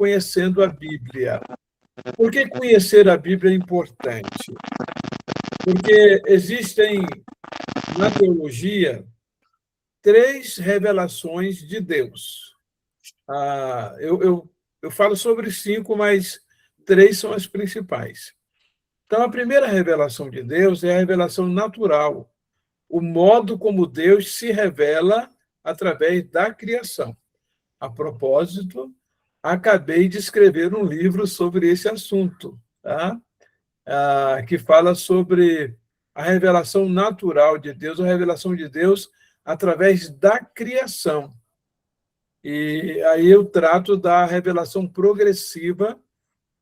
conhecendo a Bíblia. Por que conhecer a Bíblia é importante? Porque existem, na teologia, 3 revelações de Deus. Eu falo sobre 5, mas 3 são as principais. Então, a primeira revelação de Deus é a revelação natural, o modo como Deus se revela através da criação. A propósito, acabei de escrever um livro sobre esse assunto, tá? Que fala sobre a revelação natural de Deus, a revelação de Deus através da criação. E aí eu trato da revelação progressiva,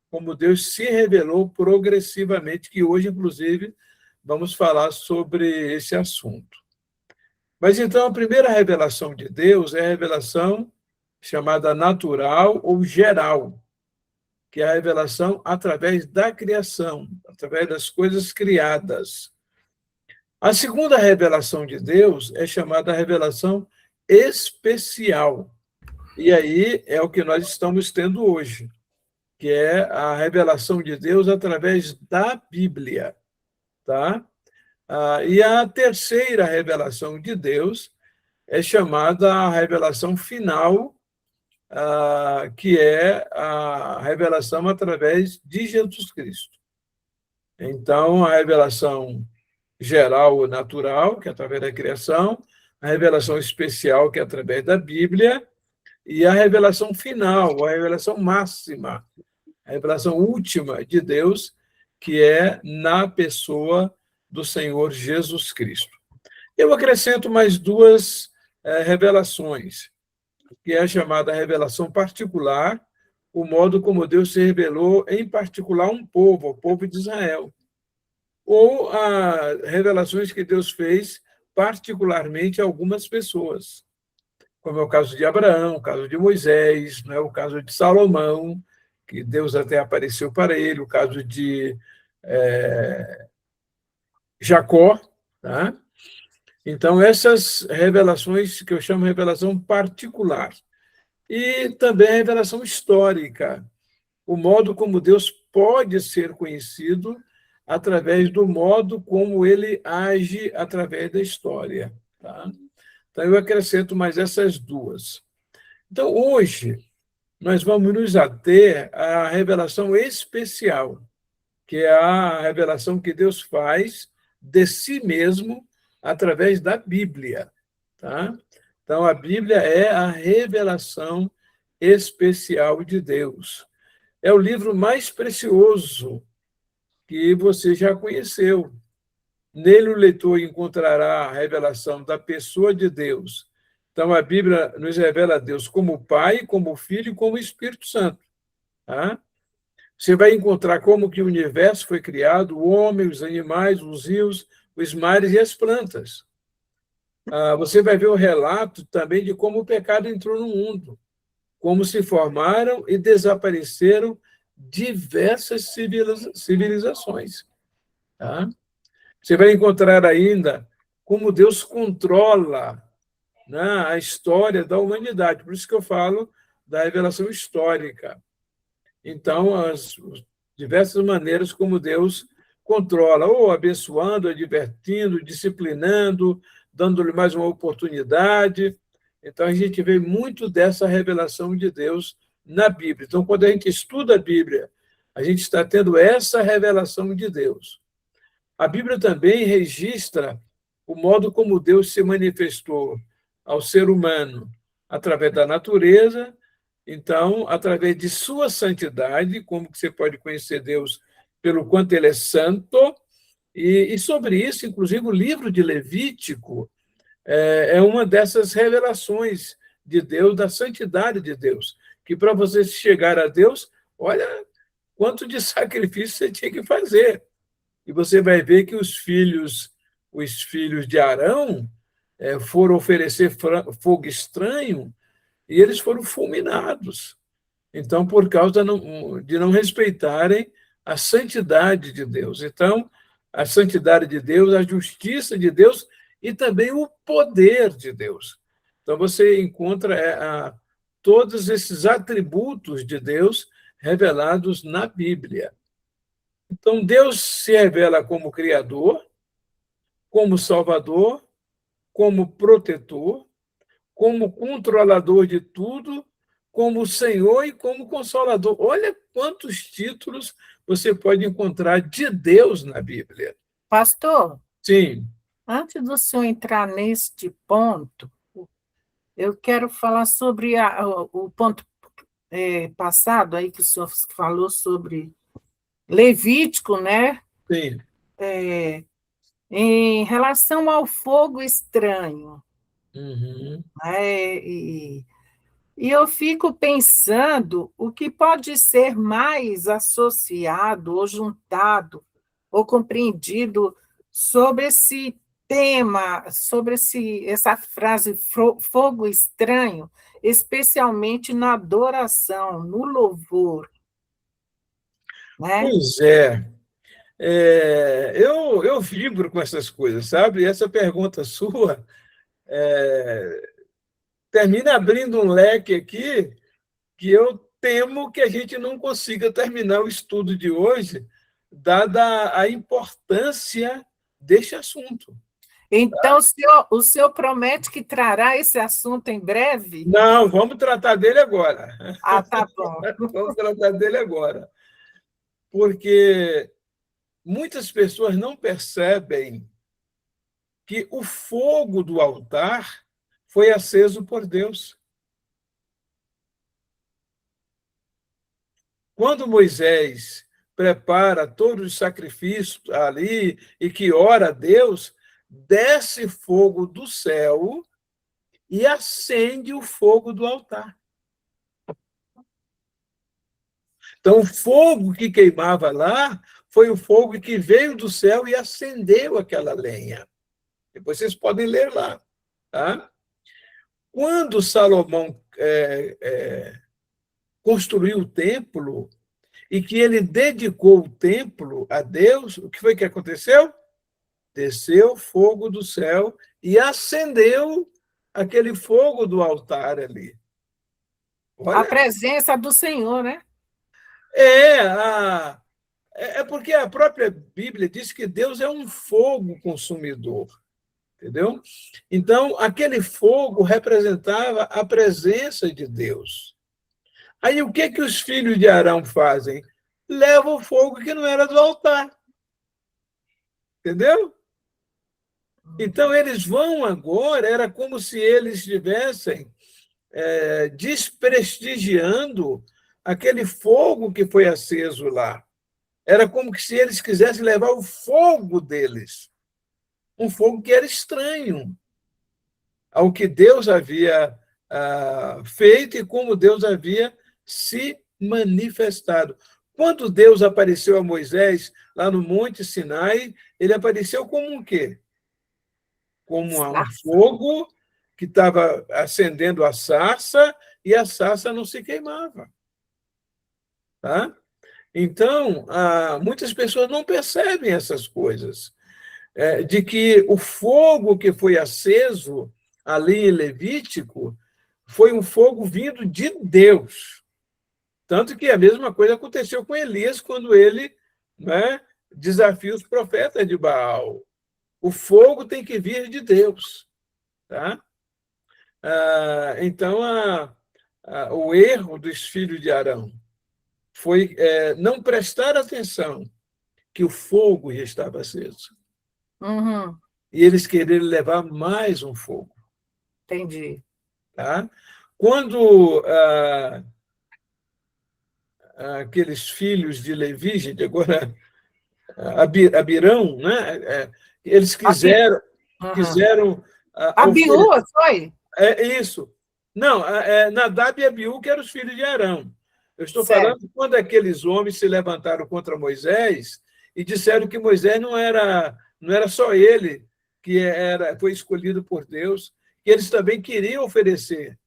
como Deus se revelou progressivamente, que hoje, inclusive, vamos falar sobre esse assunto. Mas, então, a primeira revelação de Deus é a revelação chamada natural ou geral, que é a revelação através da criação, através das coisas criadas. A segunda revelação de Deus é chamada revelação especial. E aí é o que nós estamos tendo hoje, que é a revelação de Deus através da Bíblia, tá? E a terceira revelação de Deus é chamada a revelação final, que é a revelação através de Jesus Cristo. Então, a revelação geral ou natural, que é através da criação, a revelação especial, que é através da Bíblia, e a revelação final, a revelação máxima, a revelação última de Deus, que é na pessoa do Senhor Jesus Cristo. Eu acrescento mais 2 revelações, que é a chamada revelação particular, o modo como Deus se revelou, em particular, um povo, o povo de Israel. Ou as revelações que Deus fez particularmente a algumas pessoas, como é o caso de Abraão, o caso de Moisés, né, o caso de Salomão, que Deus até apareceu para ele, o caso de Jacó. Tá? Então, essas revelações que eu chamo de revelação particular. E também a revelação histórica, o modo como Deus pode ser conhecido através do modo como ele age através da história. Tá? Então, eu acrescento mais essas 2. Então, hoje, nós vamos nos ater à revelação especial, que é a revelação que Deus faz de si mesmo através da Bíblia. Tá? Então, a Bíblia é a revelação especial de Deus. É o livro mais precioso que você já conheceu. Nele o leitor encontrará a revelação da pessoa de Deus. Então, a Bíblia nos revela a Deus como Pai, como Filho e como Espírito Santo. Tá? Você vai encontrar como que o universo foi criado, o homem, os animais, os rios, os mares e as plantas. Você vai ver o relato também de como o pecado entrou no mundo, como se formaram e desapareceram diversas civilizações. Tá? Você vai encontrar ainda como Deus controla, né, a história da humanidade. Por isso que eu falo da revelação histórica. Então, as diversas maneiras como Deus controla, ou abençoando, advertindo, disciplinando, dando-lhe mais uma oportunidade. Então, a gente vê muito dessa revelação de Deus na Bíblia. Então, quando a gente estuda a Bíblia, a gente está tendo essa revelação de Deus. A Bíblia também registra o modo como Deus se manifestou ao ser humano através da natureza, então, através de sua santidade, como que você pode conhecer Deus pelo quanto ele é santo, e sobre isso, inclusive, o livro de Levítico é uma dessas revelações de Deus, da santidade de Deus, que para você chegar a Deus, olha quanto de sacrifício você tinha que fazer. E você vai ver que os filhos de Arão foram oferecer fogo estranho e eles foram fulminados. Então, por causa de não respeitarem a santidade de Deus. Então, a santidade de Deus, a justiça de Deus e também o poder de Deus. Então, você encontra todos esses atributos de Deus revelados na Bíblia. Então, Deus se revela como Criador, como Salvador, como protetor, como controlador de tudo, como Senhor e como Consolador. Olha quantos títulos você pode encontrar de Deus na Bíblia. Pastor, Sim. antes do senhor entrar neste ponto, eu quero falar sobre o ponto passado aí que o senhor falou sobre Levítico, né? Sim. Em relação ao fogo estranho. Uhum. Né? E eu fico pensando o que pode ser mais associado ou juntado ou compreendido sobre esse tema, sobre essa frase fogo estranho, especialmente na adoração, no louvor, né? Pois é. Eu vibro com essas coisas, sabe? Essa pergunta sua termina abrindo um leque aqui que eu temo que a gente não consiga terminar o estudo de hoje, dada a importância deste assunto. Então, o senhor promete que trará esse assunto em breve? Não, vamos tratar dele agora. Ah, tá bom. Vamos tratar dele agora. Porque muitas pessoas não percebem que o fogo do altar foi aceso por Deus. Quando Moisés prepara todos os sacrifícios ali e que ora a Deus, desce fogo do céu e acende o fogo do altar. Então, o fogo que queimava lá foi o fogo que veio do céu e acendeu aquela lenha. Depois vocês podem ler lá. Tá? Quando Salomão construiu o templo e que ele dedicou o templo a Deus, o que foi que aconteceu? Desceu fogo do céu e acendeu aquele fogo do altar ali. A Olha, presença do Senhor, né? é porque a própria Bíblia diz que Deus é um fogo consumidor, entendeu? Então, aquele fogo representava a presença de Deus. Aí, o que os filhos de Arão fazem? Levam o fogo que não era do altar, entendeu? Então, eles vão agora, era como se eles estivessem desprestigiando aquele fogo que foi aceso lá. Era como se eles quisessem levar o fogo deles, um fogo que era estranho ao que Deus havia feito e como Deus havia se manifestado. Quando Deus apareceu a Moisés lá no Monte Sinai, ele apareceu como um quê? Como um fogo que estava acendendo a sarça e a sarça não se queimava. Tá? Então, muitas pessoas não percebem essas coisas, de que o fogo que foi aceso ali em Levítico foi um fogo vindo de Deus. Tanto que a mesma coisa aconteceu com Elias quando ele, né, desafia os profetas de Baal. O fogo tem que vir de Deus. Tá? Então, o erro dos filhos de Arão foi não prestar atenção que o fogo já estava aceso. Uhum, E eles quererem levar mais um fogo. entendi. Tá? Quando aqueles filhos de Levi, gente, agora Abirão, né? Eles quiseram, Uhum. quiseram A oferecer. viúva foi? É isso. Não, Nadab e Abiú, que eram os filhos de Arão. Eu estou Certo. falando quando aqueles homens se levantaram contra Moisés e disseram que Moisés não era só ele que foi escolhido por Deus, que eles também queriam oferecer.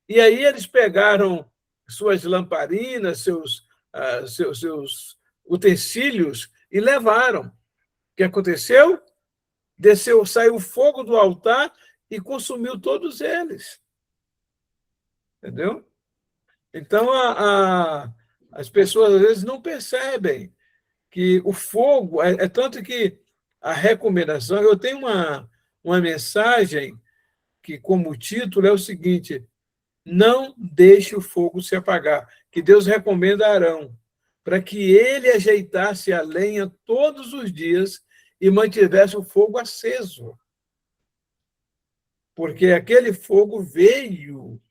E aí eles pegaram suas lamparinas, seus utensílios e levaram. O que aconteceu? Saiu fogo do altar e consumiu todos eles. entendeu? Então, as pessoas, às vezes, não percebem que o fogo, é tanto que a recomendação, eu tenho uma mensagem que, como título, é o seguinte: não deixe o fogo se apagar, que Deus recomenda a Arão, para que ele ajeitasse a lenha todos os dias e mantivesse o fogo aceso. Porque aquele fogo veio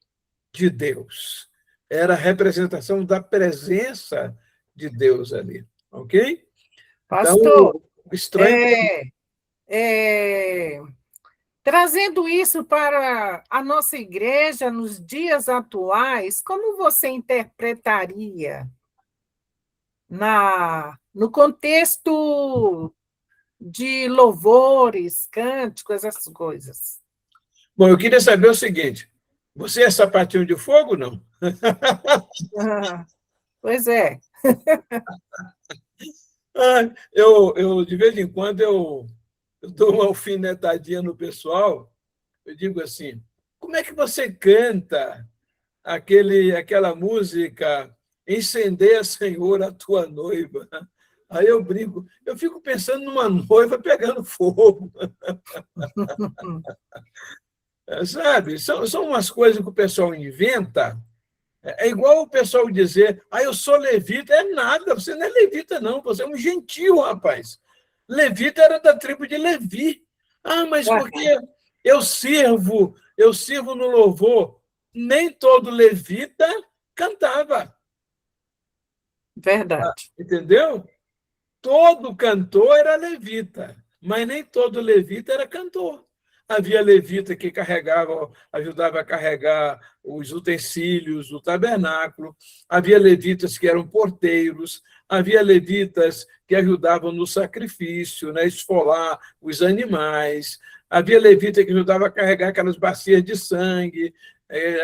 de Deus. Era a representação da presença de Deus ali, ok? Então, Pastor, o estranho... é, trazendo isso para a nossa igreja nos dias atuais, como você interpretaria no contexto de louvores, cânticos, essas coisas? Bom, eu queria saber o seguinte: você é sapatinho de fogo, não? Ah, pois é. De vez em quando, eu dou uma alfinetadinha no pessoal. Eu digo assim: como é que você canta aquela música Incendeia, Senhor, a tua noiva? Aí eu brinco, eu fico pensando numa noiva pegando fogo, sabe? São umas coisas que o pessoal inventa. É igual o pessoal dizer, eu sou levita. É nada, você não é levita, não, você é um gentil, rapaz. Levita era da tribo de Levi. Mas porque eu sirvo no louvor. Nem todo levita cantava, Verdade. entendeu? Todo cantor era levita, mas nem todo levita era cantor. Havia levita que ajudava a carregar os utensílios do tabernáculo, havia levitas que eram porteiros, havia levitas que ajudavam no sacrifício, né, esfolar os animais, havia levita que ajudava a carregar aquelas bacias de sangue,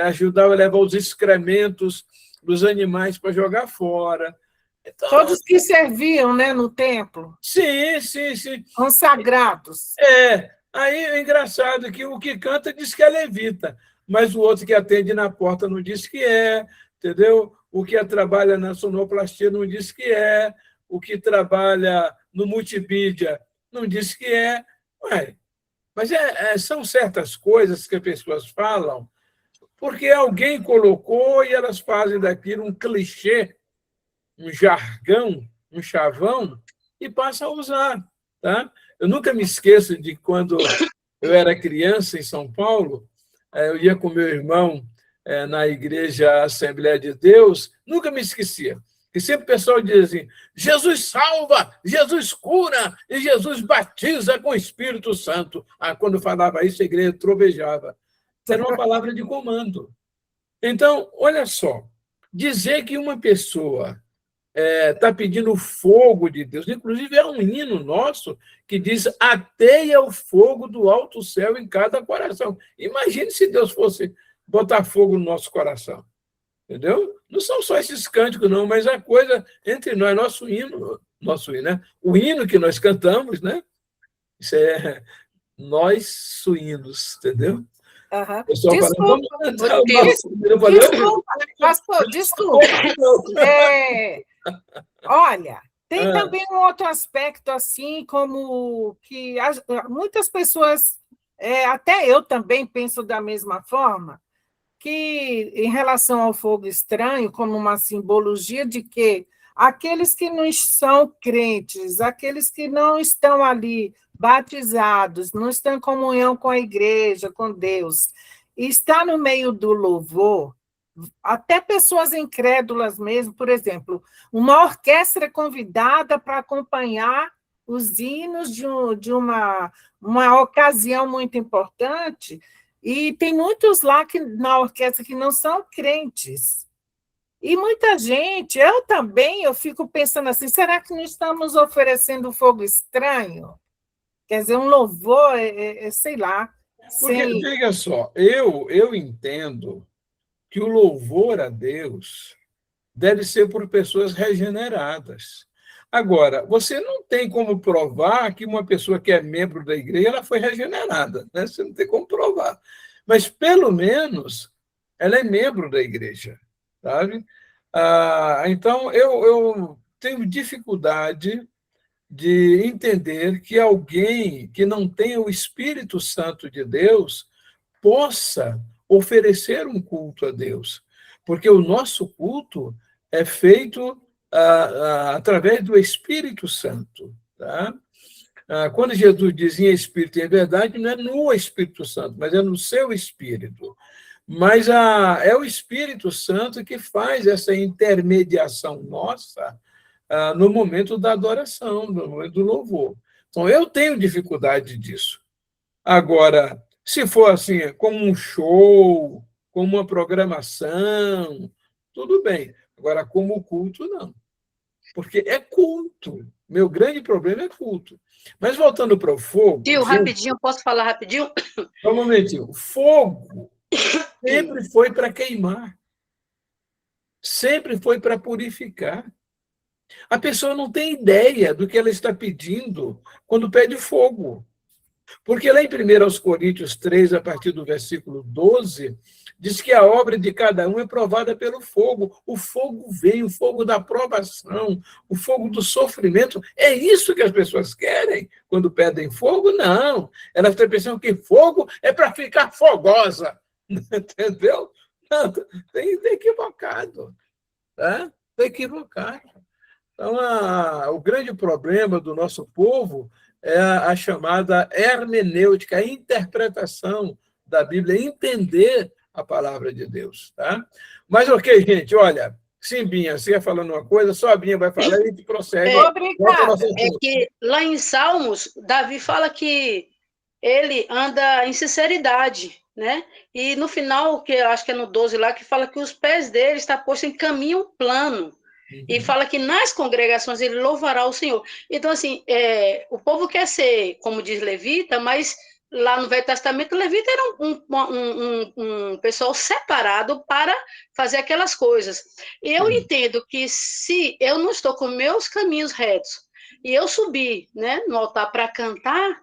ajudava a levar os excrementos dos animais para jogar fora. Então, Todos que serviam, né, no templo, sim, sim, sim. consagrados. Aí é engraçado que o que canta diz que é levita, mas o outro que atende na porta não diz que é, entendeu? O que trabalha na sonoplastia não diz que é, o que trabalha no multimídia não diz que é. Ué, mas são certas coisas que as pessoas falam porque alguém colocou e elas fazem daquilo um clichê, um jargão, um chavão, e passa a usar. Tá? Eu nunca me esqueço de quando eu era criança em São Paulo, eu ia com meu irmão na igreja Assembleia de Deus, nunca me esquecia. E sempre o pessoal dizia assim: Jesus salva, Jesus cura e Jesus batiza com o Espírito Santo. Quando falava isso, a igreja trovejava. Era uma palavra de comando. Então, olha só, dizer que uma pessoa está pedindo o fogo de Deus. Inclusive, é um hino nosso que diz: ateia o fogo do alto céu em cada coração. Imagine se Deus fosse botar fogo no nosso coração. Entendeu? Não são só esses cânticos, não, mas a coisa entre nós, nosso hino, né? O hino que nós cantamos, né? Isso é nós suínos, entendeu? Uhum. O pessoal fala: vamos cantar o nosso. Desculpa, pastor, desculpa. Olha, tem também um outro aspecto, assim, como que muitas pessoas, até eu também penso da mesma forma, que em relação ao fogo estranho, como uma simbologia de que aqueles que não são crentes, aqueles que não estão ali batizados, não estão em comunhão com a igreja, com Deus, e está no meio do louvor, até pessoas incrédulas mesmo, por exemplo, uma orquestra convidada para acompanhar os hinos de uma ocasião muito importante, e tem muitos lá na orquestra que não são crentes. E muita gente, eu também, eu fico pensando assim, será que não estamos oferecendo fogo estranho? Quer dizer, um louvor, sei lá. Porque, veja só, eu entendo que o louvor a Deus deve ser por pessoas regeneradas. Agora, você não tem como provar que uma pessoa que é membro da igreja ela foi regenerada, né? Você não tem como provar. Mas, pelo menos, ela é membro da igreja, sabe? Então, eu tenho dificuldade de entender que alguém que não tenha o Espírito Santo de Deus possa oferecer um culto a Deus, porque o nosso culto é feito através do Espírito Santo, tá? Quando Jesus diz em Espírito e em verdade, não é no Espírito Santo, mas é no seu Espírito. Mas é o Espírito Santo que faz essa intermediação nossa no momento da adoração, no momento do louvor. Então, eu tenho dificuldade disso. Agora, se for assim, como um show, como uma programação, tudo bem. Agora, como culto, não. Porque é culto. Meu grande problema é culto. Mas voltando para o fogo, Tio, gente, rapidinho, posso falar rapidinho? só um momentinho. O fogo sempre foi para queimar, sempre foi para purificar. A pessoa não tem ideia do que ela está pedindo quando pede fogo. Porque lá em 1 Coríntios 3, a partir do versículo 12, diz que a obra de cada um é provada pelo fogo. O fogo vem, o fogo da provação, o fogo do sofrimento. É isso que as pessoas querem quando pedem fogo? Não. Elas estão pensando que fogo é para ficar fogosa. Entendeu? Não, tem equivocado. Tá? Está equivocado. Então, o grande problema do nosso povo é a chamada hermenêutica, a interpretação da Bíblia, entender a palavra de Deus. Tá? Mas, ok, gente, olha, Simbinha, você ia falando uma coisa, só a Binha vai falar e a gente prossegue. Obrigada. É que lá em Salmos, Davi fala que ele anda em sinceridade, né? E no final, que eu acho que é no 12 lá, que fala que os pés dele estão postos em caminho plano. E fala que nas congregações ele louvará o Senhor. Então, assim, o povo quer ser, como diz Levita, mas lá no Velho Testamento, Levita era um pessoal separado para fazer aquelas coisas. E eu entendo que se eu não estou com meus caminhos retos e eu subir, né, no altar para cantar,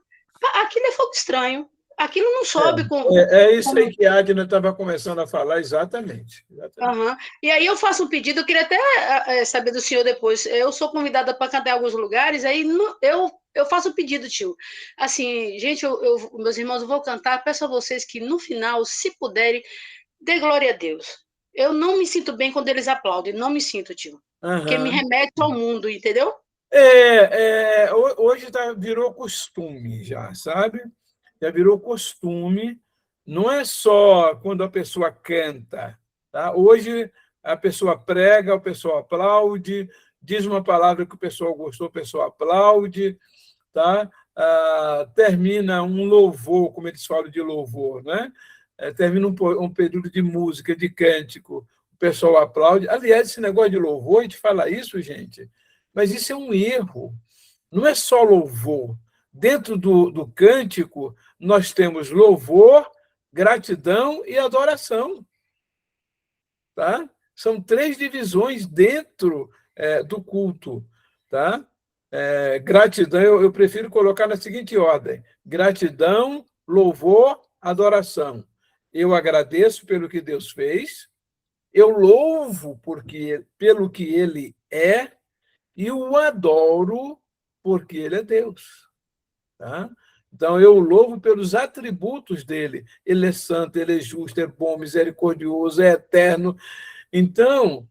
aquilo é fogo estranho. Aquilo não sobe com. É isso aí que a Adna estava começando a falar, exatamente. Uhum. E aí eu faço um pedido, eu queria até saber do senhor depois. Eu sou convidada para cantar em alguns lugares, aí eu faço um pedido, tio. Assim, gente, meus irmãos, eu vou cantar, peço a vocês que no final, se puderem, dê glória a Deus. Eu não me sinto bem quando eles aplaudem, não me sinto, tio. Porque me remete ao mundo, entendeu? Hoje virou costume já, sabe? Já virou costume. Não é só quando a pessoa canta. Tá? Hoje a pessoa prega, o pessoal aplaude, diz uma palavra que o pessoal gostou, o pessoal aplaude. Tá? Termina um louvor, como eles falam de louvor, né? Termina um período de música, de cântico, o pessoal aplaude. Aliás, esse negócio de louvor, a gente fala isso, gente, mas isso é um erro. Não é só louvor. Dentro do cântico, nós temos louvor, gratidão e adoração. Tá? São 3 divisões dentro do culto. Tá? Gratidão, eu prefiro colocar na seguinte ordem: gratidão, louvor, adoração. Eu agradeço pelo que Deus fez, eu louvo pelo que Ele é, e o adoro porque Ele é Deus. Tá? Então, eu louvo pelos atributos dele. Ele é santo, ele é justo, é bom, misericordioso, é eterno. Então,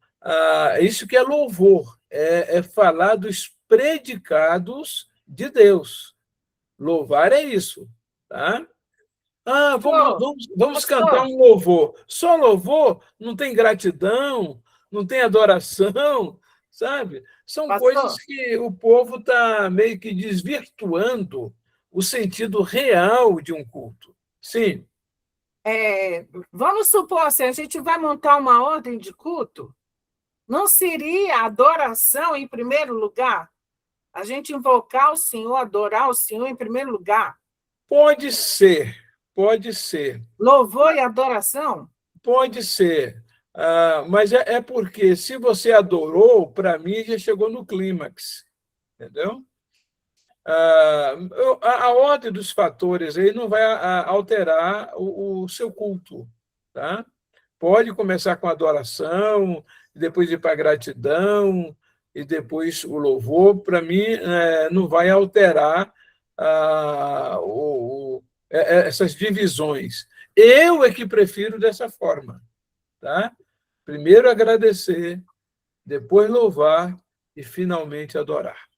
isso que é louvor, é falar dos predicados de Deus. Louvar é isso. Tá? Vamos cantar um louvor. Só louvor? Não tem gratidão, não tem adoração, sabe? São coisas que o povo está meio que desvirtuando o sentido real de um culto. Sim. Vamos supor assim, a gente vai montar uma ordem de culto, não seria a adoração em primeiro lugar? A gente invocar o Senhor, adorar o Senhor em primeiro lugar? Pode ser, pode ser. Louvor e adoração? Pode ser. Mas é porque, se você adorou, para mim já chegou no clímax. Entendeu? A ordem dos fatores aí não vai alterar o seu culto. Tá? pode começar com adoração, depois ir para a gratidão, e depois o louvor. Para mim, não vai alterar essas divisões. Eu é que prefiro dessa forma. Tá? Primeiro agradecer, depois louvar e, finalmente, adorar.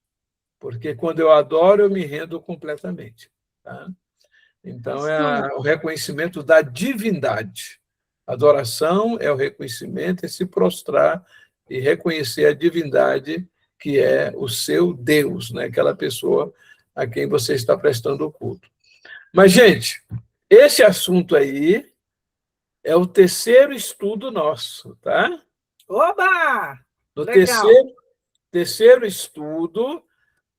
Porque, quando eu adoro, eu me rendo completamente. Tá? Então, é o reconhecimento da divindade. Adoração é o reconhecimento, é se prostrar e reconhecer a divindade, que é o seu Deus, né? Aquela pessoa a quem você está prestando o culto. Mas, gente, esse assunto aí é o terceiro estudo nosso, tá? Oba! No Legal. terceiro estudo,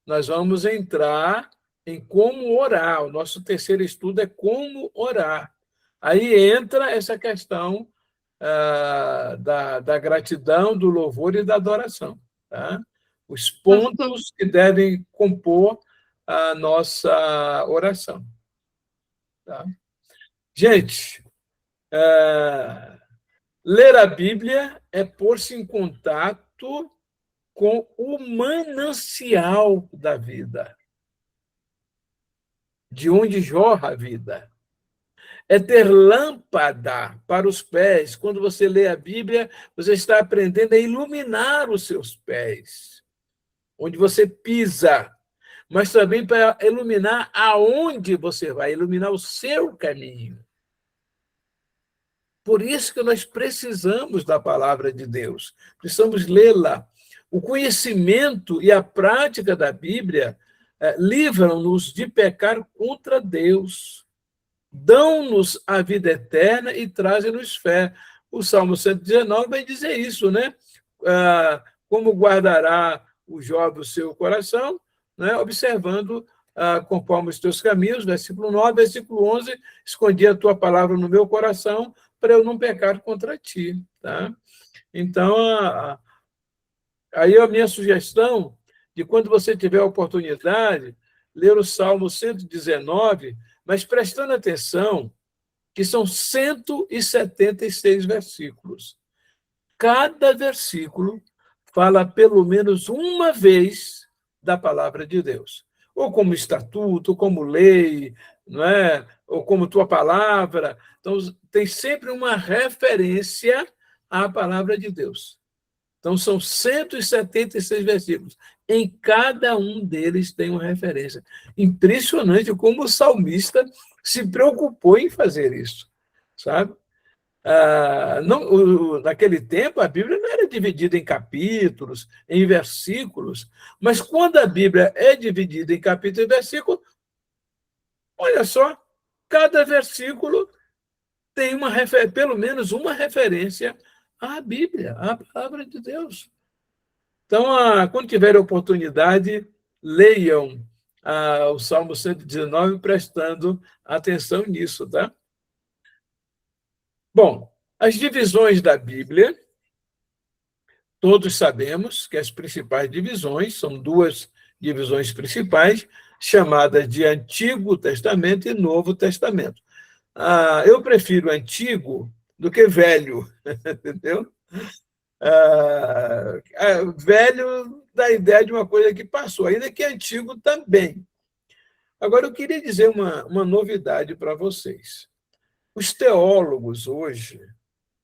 nós vamos entrar em como orar. O nosso terceiro estudo é como orar. Aí entra essa questão da gratidão, do louvor e da adoração. Tá? Os pontos que devem compor a nossa oração. Tá? Gente, ler a Bíblia é pôr-se em contato com o manancial da vida, de onde jorra a vida. É ter lâmpada para os pés. Quando você lê a Bíblia, você está aprendendo a iluminar os seus pés, onde você pisa, mas também para iluminar aonde você vai, iluminar o seu caminho. Por isso que nós precisamos da palavra de Deus, precisamos lê-la. O conhecimento e a prática da Bíblia livram-nos de pecar contra Deus, dão-nos a vida eterna e trazem-nos fé. O Salmo 119 vai dizer isso, né? Como guardará o jovem o seu coração, né? Observando conforme os teus caminhos, versículo 9, versículo 11, escondi a tua palavra no meu coração para eu não pecar contra ti. Tá? Então, aí a minha sugestão de quando você tiver a oportunidade, ler o Salmo 119, mas prestando atenção que são 176 versículos. Cada versículo fala pelo menos uma vez da palavra de Deus. Ou como estatuto, ou como lei, não é? Ou como tua palavra. Então, tem sempre uma referência à palavra de Deus. Então, são 176 versículos. Em cada um deles tem uma referência. Impressionante como o salmista se preocupou em fazer isso, sabe? Naquele tempo, a Bíblia não era dividida em capítulos, em versículos, mas quando a Bíblia é dividida em capítulos e versículos, olha só, cada versículo tem pelo menos uma referência à Bíblia, à palavra de Deus. Então, quando tiverem oportunidade, leiam o Salmo 119, prestando atenção nisso, tá? Bom, as divisões da Bíblia, todos sabemos que as principais divisões, são duas divisões principais, chamadas de Antigo Testamento e Novo Testamento. Eu prefiro Antigo do que Velho, entendeu? Velho dá a ideia de uma coisa que passou, ainda que Antigo também. Agora, eu queria dizer uma novidade para vocês. Os teólogos hoje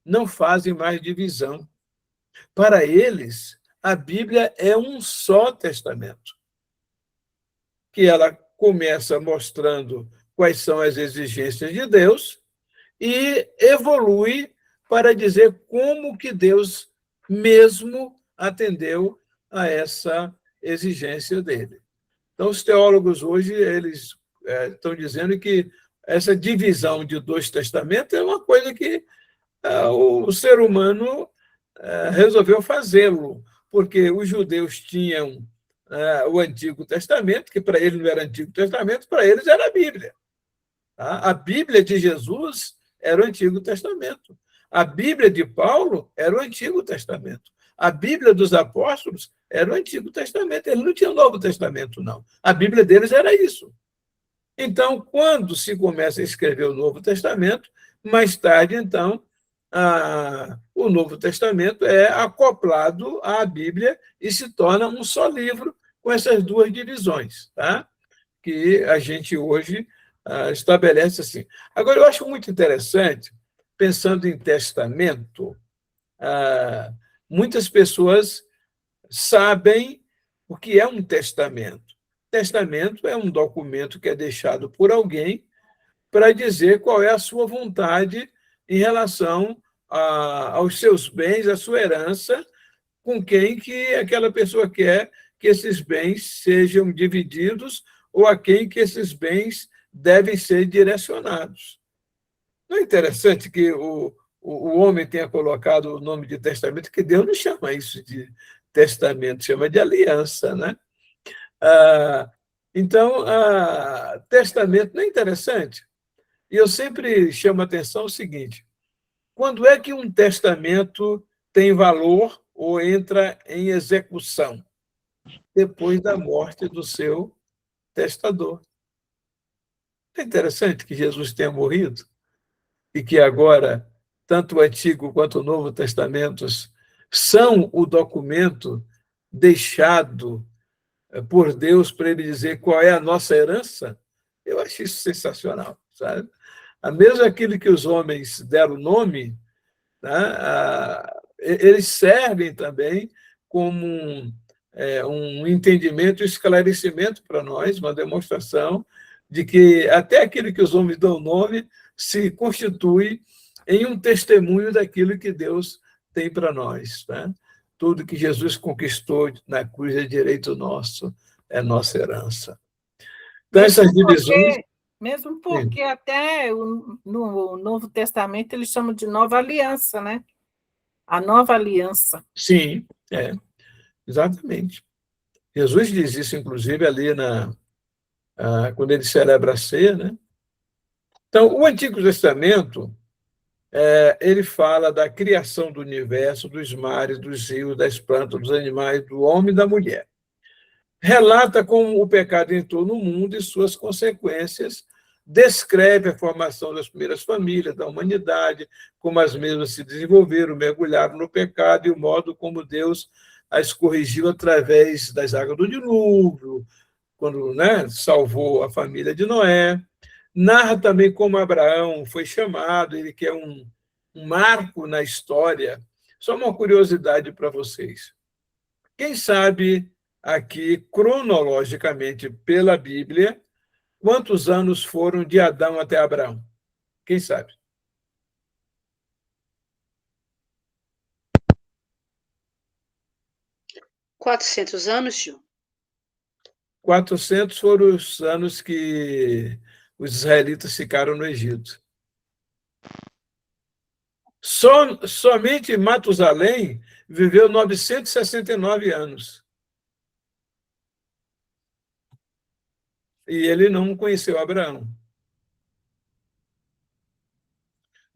não fazem mais divisão. Para eles, a Bíblia é um só testamento, que ela começa mostrando quais são as exigências de Deus e evolui para dizer como que Deus mesmo atendeu a essa exigência dele. Então, os teólogos hoje eles estão dizendo que essa divisão de dois testamentos é uma coisa que o ser humano resolveu fazê-lo, porque os judeus tinham o Antigo Testamento, que para eles não era Antigo Testamento, para eles era a Bíblia. Tá? A Bíblia de Jesus era o Antigo Testamento. A Bíblia de Paulo era o Antigo Testamento. A Bíblia dos apóstolos era o Antigo Testamento. Eles não tinham Novo Testamento, não. A Bíblia deles era isso. Então, quando se começa a escrever o Novo Testamento, mais tarde, então, o Novo Testamento é acoplado à Bíblia e se torna um só livro com essas duas divisões, tá? Que a gente hoje estabelece assim. Agora, eu acho muito interessante, pensando em testamento, muitas pessoas sabem o que é um testamento. Testamento é um documento que é deixado por alguém para dizer qual é a sua vontade em relação aos seus bens, à sua herança, com quem que aquela pessoa quer que esses bens sejam divididos ou a quem que esses bens devem ser direcionados. Não é interessante que o homem tenha colocado o nome de testamento, que Deus não chama isso de testamento, chama de aliança, né? Então, testamento não é interessante? E eu sempre chamo a atenção o seguinte: quando é que um testamento tem valor ou entra em execução? Depois da morte do seu testador. É interessante que Jesus tenha morrido e que agora tanto o Antigo quanto o Novo Testamentos são o documento deixado por Deus para ele dizer qual é a nossa herança. Eu acho isso sensacional, sabe? Mesmo aquilo que os homens deram nome, né, eles servem também como um entendimento, um esclarecimento para nós, uma demonstração de que até aquilo que os homens dão nome se constitui em um testemunho daquilo que Deus tem para nós. Né? Tudo que Jesus conquistou na cruz é direito nosso, é nossa herança. Então, essas divisões... Mesmo porque até no Novo Testamento eles chamam de nova aliança, né? A nova aliança. Sim, exatamente. Jesus diz isso, inclusive, ali quando ele celebra a ceia, né? Então, o Antigo Testamento, ele fala da criação do universo, dos mares, dos rios, das plantas, dos animais, do homem e da mulher. Relata como o pecado entrou no mundo e suas consequências, descreve a formação das primeiras famílias da humanidade, como as mesmas se desenvolveram, mergulharam no pecado e o modo como Deus as corrigiu através das águas do dilúvio, quando, né, salvou a família de Noé. Narra também como Abraão foi chamado, ele que é um marco na história. Só uma curiosidade para vocês. Quem sabe aqui, cronologicamente, pela Bíblia, quantos anos foram de Adão até Abraão? Quem sabe? Anos, tio. 400 foram os anos que os israelitas ficaram no Egito. Somente Matusalém viveu 969 anos. E ele não conheceu Abraão.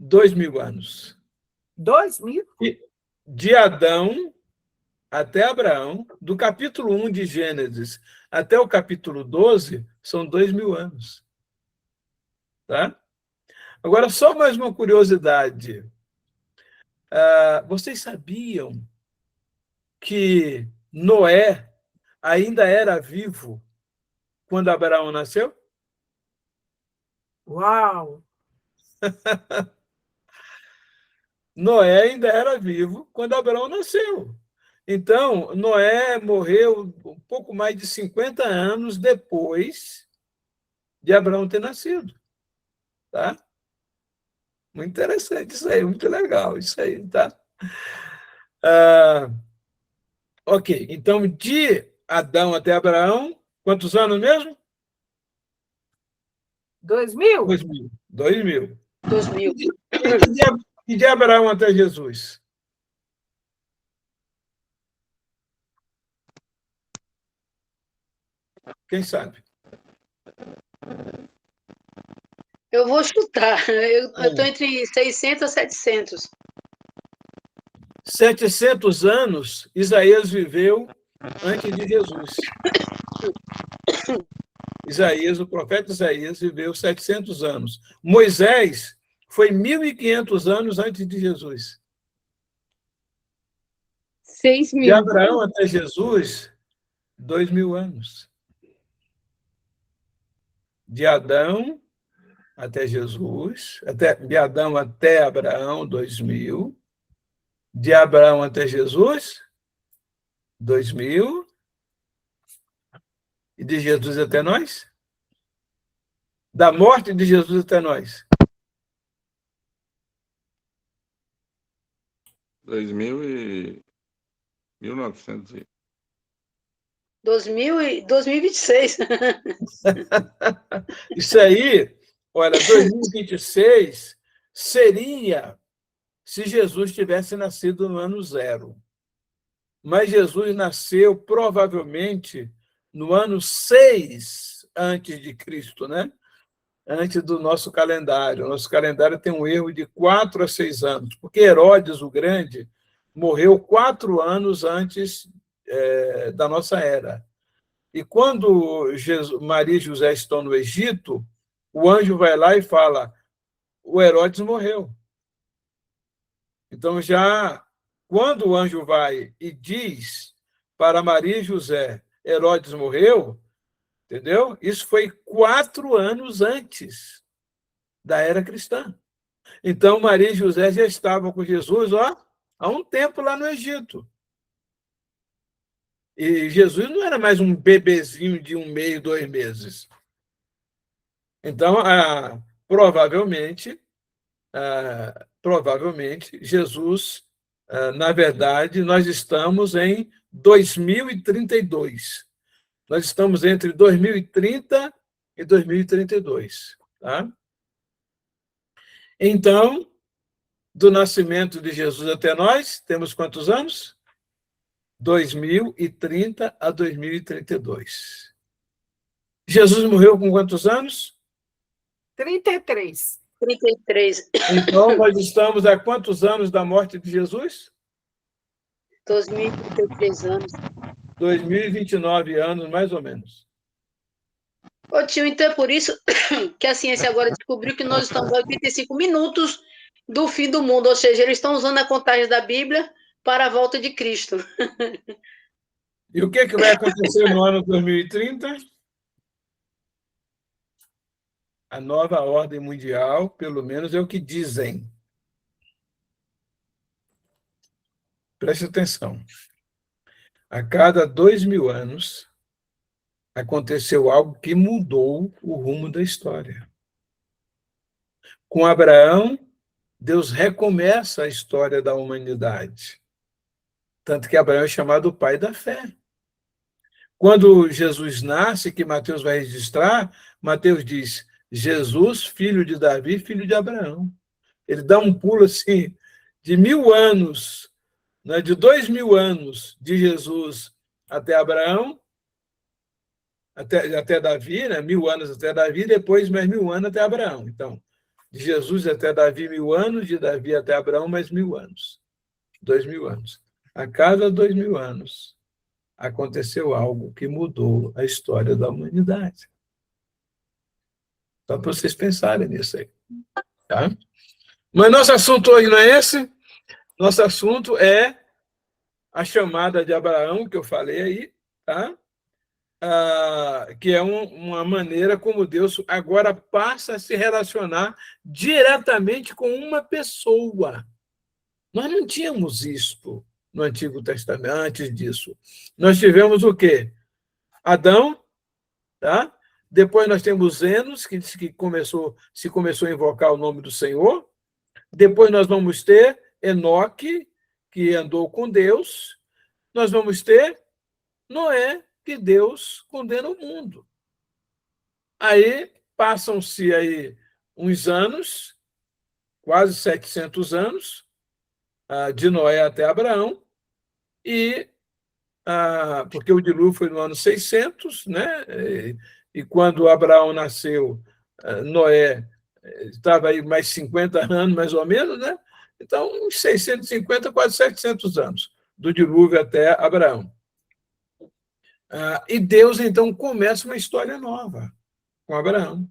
2.000 anos. 2.000? De Adão até Abraão, do capítulo 1 de Gênesis até o capítulo 12, são 2.000 anos. Tá? Agora, só mais uma curiosidade. Vocês sabiam que Noé ainda era vivo quando Abraão nasceu? Uau! Noé ainda era vivo quando Abraão nasceu. Então, Noé morreu um pouco mais de 50 anos depois de Abraão ter nascido. Tá? Muito interessante isso aí, muito legal isso aí, tá? Ok, então, de Adão até Abraão, quantos anos mesmo? 2.000? 2.000. 2.000. E de Abraão até Jesus? Quem sabe? Eu vou chutar. Eu estou entre 600 a 700. 700 anos Isaías viveu antes de Jesus. Isaías, o profeta Isaías, viveu 700 anos. Moisés foi 1.500 anos antes de Jesus. 6.000. De Abraão até Jesus, 2.000 anos. De Adão até Jesus, de Adão até Abraão, 2.000. De Abraão até Jesus, 2.000. E de Jesus até nós? Da morte de Jesus até nós? 1900. 2026. Isso aí, olha, 2026 seria se Jesus tivesse nascido no ano 0. Mas Jesus nasceu provavelmente no ano 6 antes de Cristo, né? Antes do nosso calendário. O nosso calendário tem um erro de 4 a 6 anos, porque Herodes o Grande morreu 4 anos antes da nossa era. E quando Maria e José estão no Egito, o anjo vai lá e fala: o Herodes morreu. Então, já quando o anjo vai e diz para Maria e José: Herodes morreu, entendeu? Isso foi 4 anos antes da era cristã. Então, Maria e José já estavam com Jesus há um tempo lá no Egito. E Jesus não era mais um bebezinho de 1 mês, 2 meses. Então, provavelmente, Jesus, na verdade, nós estamos em 2032. Nós estamos entre 2030 e 2032. Tá? Então, do nascimento de Jesus até nós, temos quantos anos? 2030 a 2032. Jesus morreu com quantos anos? 33. 33. Então, nós estamos há quantos anos da morte de Jesus? 2033 anos. 2029 anos, mais ou menos. Ô, tio, então é por isso que a ciência agora descobriu que nós estamos a 85 minutos do fim do mundo, ou seja, eles estão usando a contagem da Bíblia para a volta de Cristo. E o que vai acontecer no ano 2030? A nova ordem mundial, pelo menos é o que dizem. Preste atenção. A cada 2.000 anos, aconteceu algo que mudou o rumo da história. Com Abraão, Deus recomeça a história da humanidade. Tanto que Abraão é chamado o pai da fé. Quando Jesus nasce, que Mateus vai registrar, Mateus diz: Jesus, filho de Davi, filho de Abraão. Ele dá um pulo assim de 1.000 anos, né, de 2.000 anos de Jesus até Abraão, até Davi, né, 1.000 anos até Davi, depois mais 1.000 anos até Abraão. Então, de Jesus até Davi, 1.000 anos, de Davi até Abraão, mais 1.000 anos. 2.000 anos. A cada 2.000 anos, aconteceu algo que mudou a história da humanidade. Só para vocês pensarem nisso aí. Tá? Mas nosso assunto hoje não é esse. Nosso assunto é a chamada de Abraão, que eu falei aí, tá? Que é uma maneira como Deus agora passa a se relacionar diretamente com uma pessoa. Nós não tínhamos isto no Antigo Testamento, antes disso. Nós tivemos o quê? Adão, tá? Depois nós temos Enos, que disse que se começou a invocar o nome do Senhor. Depois nós vamos ter Enoque, que andou com Deus. Nós vamos ter Noé, que Deus condena o mundo. Aí passam-se aí uns anos, quase 700 anos, de Noé até Abraão, porque o dilúvio foi no ano 600, né? E quando Abraão nasceu, Noé estava aí mais 50 anos, mais ou menos, né? Então, uns 650, quase 700 anos, do dilúvio até Abraão. E Deus, então, começa uma história nova com Abraão.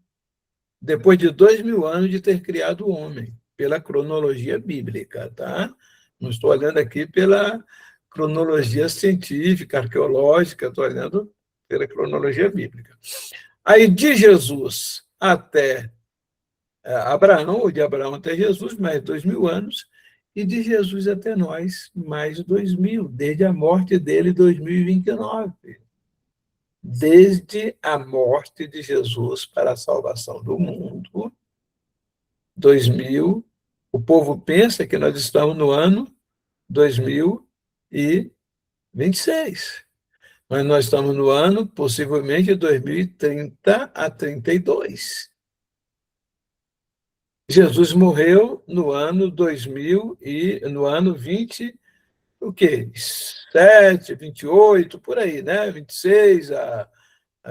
depois de 2.000 anos de ter criado o homem, pela cronologia bíblica, tá? Não estou olhando aqui pela cronologia científica, arqueológica, estou olhando pela cronologia bíblica. Aí, de Jesus até Abraão, ou de Abraão até Jesus, mais 2.000 anos, e de Jesus até nós, mais 2.000, desde a morte dele em 2029. Desde a morte de Jesus para a salvação do mundo, 2000, o povo pensa que nós estamos no ano 2026, mas nós estamos no ano, possivelmente, 2030 a 32. Jesus morreu no ano 2000 e no ano 20, o quê? 7, 28, por aí, né? 26 a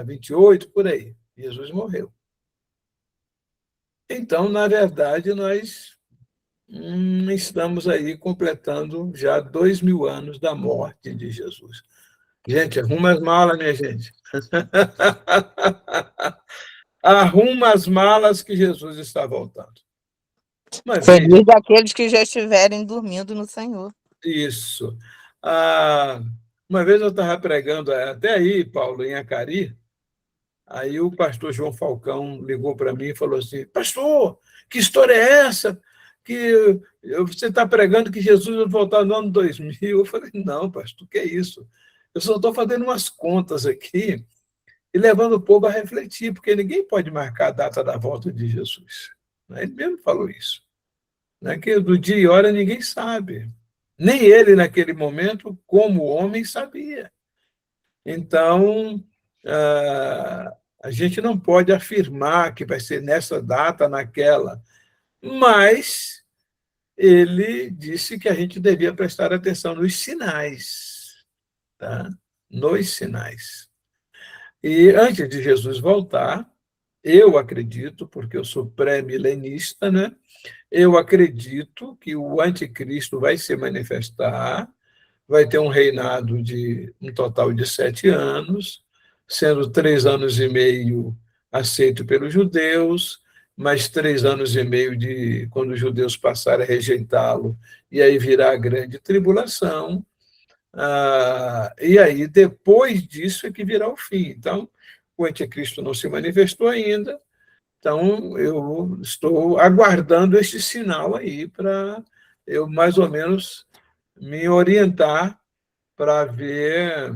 28, por aí. Jesus morreu. Então, na verdade, nós estamos aí completando já 2.000 anos da morte de Jesus. Gente, arruma as malas, minha gente. Arruma as malas que Jesus está voltando. Feliz daqueles que já estiverem dormindo no Senhor. Isso. Uma vez eu estava pregando até aí, Paulo, em Acari, aí o pastor João Falcão ligou para mim e falou assim: pastor, que história é essa? Que você está pregando que Jesus vai voltar no ano 2000. Eu falei: não, pastor, que é isso? Eu só estou fazendo umas contas aqui e levando o povo a refletir, porque ninguém pode marcar a data da volta de Jesus. Ele mesmo falou isso. Que do dia e hora ninguém sabe. Nem ele, naquele momento, como homem, sabia. Então, a gente não pode afirmar que vai ser nessa data, naquela, mas ele disse que a gente devia prestar atenção nos sinais, tá? Nos sinais. E antes de Jesus voltar, eu acredito, porque eu sou pré-milenista, né? Eu acredito que o anticristo vai se manifestar, vai ter um reinado de um total de 7 anos, sendo 3 anos e meio aceito pelos judeus, mais 3 anos e meio de quando os judeus passarem a rejeitá-lo, e aí virá a grande tribulação. E aí, depois disso, é que virá o fim. Então, o anticristo não se manifestou ainda, então eu estou aguardando esse sinal aí para eu, mais ou menos, me orientar para ver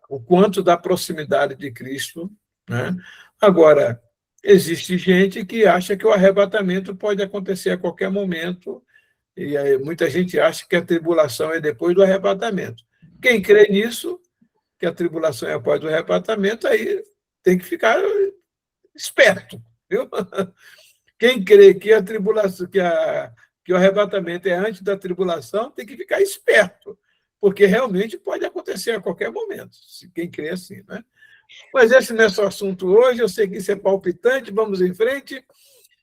o quanto da proximidade de Cristo, né? Agora, existe gente que acha que o arrebatamento pode acontecer a qualquer momento, e aí muita gente acha que a tribulação é depois do arrebatamento. Quem crê nisso, que a tribulação é após o arrebatamento, aí tem que ficar esperto, viu? Quem crê que a tribulação, que o arrebatamento é antes da tribulação, tem que ficar esperto, porque realmente pode acontecer a qualquer momento, se quem crê assim, né? Mas esse não é só assunto hoje, eu sei que isso é palpitante, vamos em frente.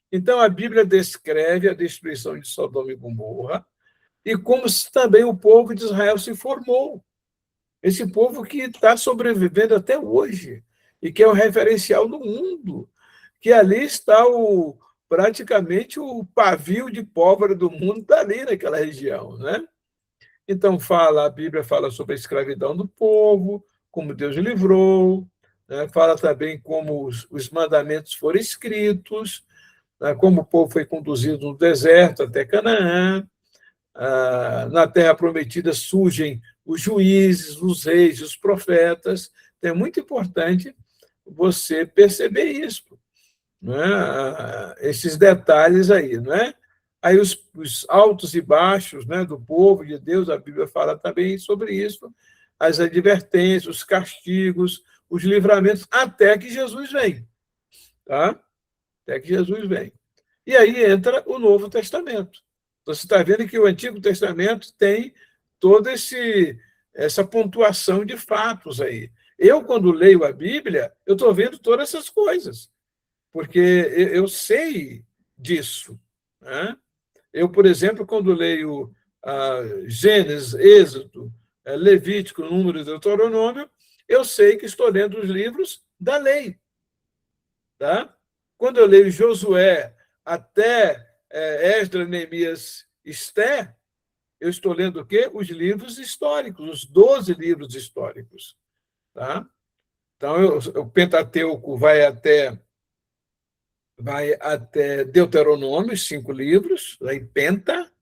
Então, a Bíblia descreve a destruição de Sodoma e Gomorra e como também o povo de Israel se formou. Esse povo que está sobrevivendo até hoje e que é um referencial no mundo, que ali está praticamente o pavio de pólvora do mundo, está ali naquela região, né? Então, a Bíblia fala sobre a escravidão do povo, como Deus livrou, né? Fala também como os mandamentos foram escritos, né? Como o povo foi conduzido no deserto até Canaã. Na Terra Prometida surgem os juízes, os reis, os profetas. Então, é muito importante você perceber isso, né? Esses detalhes aí, não é? Aí os altos e baixos, né, do povo de Deus, a Bíblia fala também sobre isso, as advertências, os castigos, os livramentos, até que Jesus vem, tá? Até que Jesus vem. E aí entra o Novo Testamento. Você está vendo que o Antigo Testamento tem toda essa pontuação de fatos aí. Eu, quando leio a Bíblia, eu estou vendo todas essas coisas, porque eu sei disso, né? Eu, por exemplo, quando leio Gênesis, Êxodo, Levítico, Números, Deuteronômio, eu sei que estou lendo os livros da lei. tá? Quando eu leio Josué até Esdras, Neemias, Esther, eu estou lendo o quê? Os livros históricos, os 12 livros históricos. Tá? Então, o Pentateuco vai até Deuteronômio, 5 livros, aí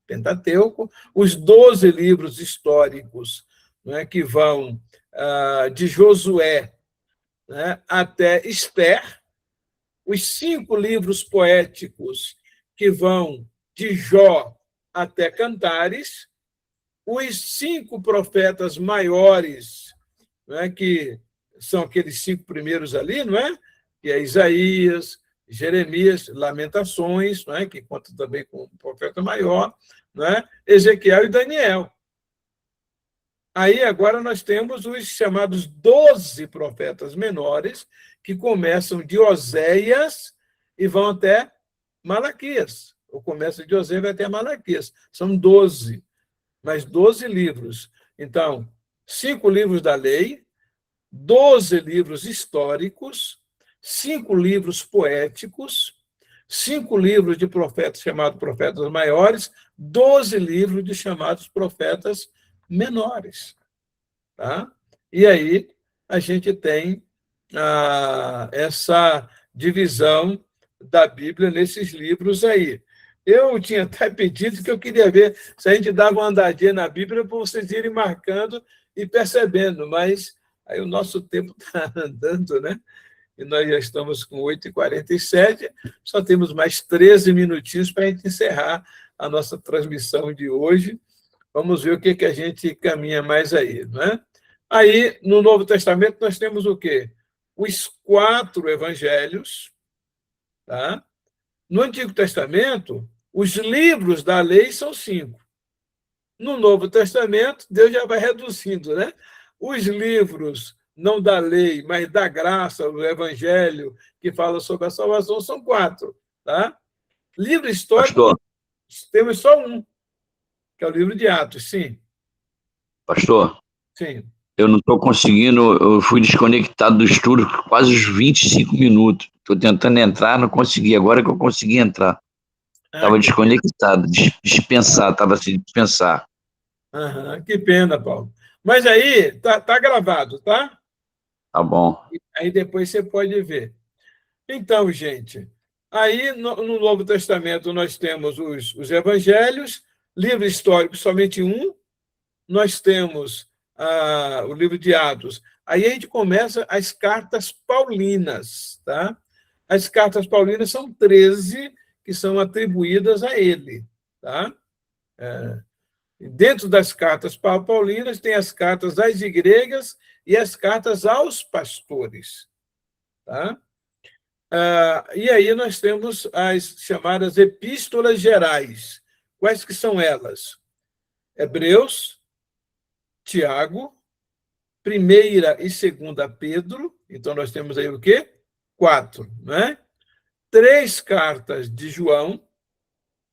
Pentateuco, os 12 livros históricos, né, que vão de Josué, né, até Esther, os 5 livros poéticos que vão de Jó até Cantares, os 5 profetas maiores, né, que são aqueles 5 primeiros ali, não é? Que é Isaías, Jeremias, Lamentações, não é? Que conta também com o profeta maior, não é? Ezequiel e Daniel. Aí agora nós temos os chamados 12 profetas menores, que começam de Oséias e vão até Malaquias. O começo de Oséias vai até Malaquias. São 12, mas 12 livros. Então, 5 livros da lei, 12 livros históricos, 5 livros poéticos, 5 livros de profetas chamados profetas maiores, 12 livros de chamados profetas menores. Tá? E aí a gente tem essa divisão da Bíblia nesses livros aí. Eu tinha até pedido que eu queria ver se a gente dava uma andadinha na Bíblia para vocês irem marcando e percebendo, mas aí o nosso tempo está andando, né? E nós já estamos com 8h47, só temos mais 13 minutinhos para a gente encerrar a nossa transmissão de hoje. Vamos ver o que a gente caminha mais aí, não é? Aí, no Novo Testamento, nós temos o quê? Os 4 evangelhos, tá? No Antigo Testamento, os livros da lei são 5. No Novo Testamento, Deus já vai reduzindo, né? Os livros, não da lei, mas da graça, o Evangelho, que fala sobre a salvação, são 4. Tá? Livro histórico, Pastor, temos só um, que é o livro de Atos, sim. pastor, Sim. eu não estou conseguindo, eu fui desconectado do estudo por quase uns 25 minutos. Estou tentando entrar, não consegui. Agora que eu consegui entrar. Estava desconectado, dispensar, estava sem dispensar. Que pena, Paulo. Mas aí, tá gravado, tá? Tá bom. Aí depois você pode ver. Então, gente, aí no Novo Testamento nós temos os evangelhos, livro histórico somente um, nós temos o livro de Atos. Aí a gente começa as cartas paulinas, tá? As cartas paulinas são 13 que são atribuídas a ele, tá? Dentro das cartas paulinas tem as cartas às igrejas e as cartas aos pastores, tá? E aí nós temos as chamadas epístolas gerais. Quais que são elas? Hebreus, Tiago, 1ª e 2ª Pedro, então nós temos aí o quê? 4, né? 3 cartas de João,